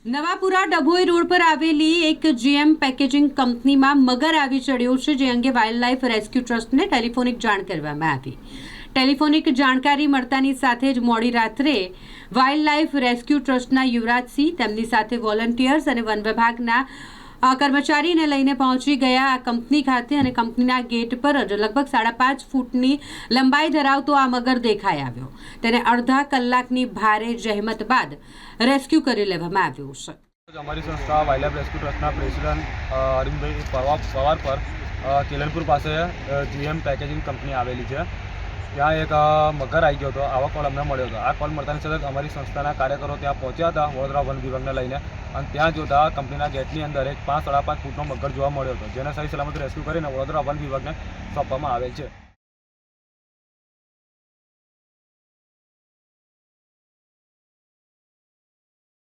Navapura Dabhoi road પર આવેલી એક જીએમ પેકેજિંગ કંપનીમાં મગર આવી ચડ્યો છે, જે અંગે વાઇલ્ડલાઇફ રેસ્ક્યુ ટ્રસ્ટને ટેલિફોનિક જાણ કરવામાં આવી. ટેલિફોનિક જાણકારી મળતાની સાથે જ મોડી રાત્રે વાઇલ્ડલાઇફ રેસ્ક્યુ ટ્રસ્ટના યુવરાજસિંહ, તેમની સાથે વોલન્ટિયર્સ અને વન વિભાગના કર્મચારીને લઈને પહોંચી ગયા આ કંપની ખાતે અને કંપનીના ગેટ પર જ લગભગ 5.5 ફૂટની લંબાઈ ધરાવતો આ મગર દેખાઈ આવ્યો. તેને અડધા કલાકની ભારે જહેમત બાદ રેસ્ક્યુ કરી લેવામાં આવ્યો છે. અમારી સંસ્થા વાઇલ્ડલાઇફ રેસ્ક્યુ ટ્રસ્ટના પ્રેસિડેન્ટ અરવિંદભાઈ પવાર પર કેલનપુર પાસે જીએમ પેકેજિંગ કંપની આવેલી છે. ત્યાં એક મગર આવી ગયો હતો. આવા કોલ અમને મળ્યો હતો. આ કોલ મળતાની સાથે અમારી સંસ્થાના કાર્યકરો ત્યાં પહોંચ્યા હતા વડોદરા વન વિભાગને લઈને, અને ત્યાં જોતા કંપનીના ગેટની અંદર એક 5.5 ફૂટનો મગર જોવા મળ્યો હતો, જેને સહી સલામત રેસ્ક્યુ કરીને વડોદરા વન વિભાગને સોંપવામાં આવેલ છે.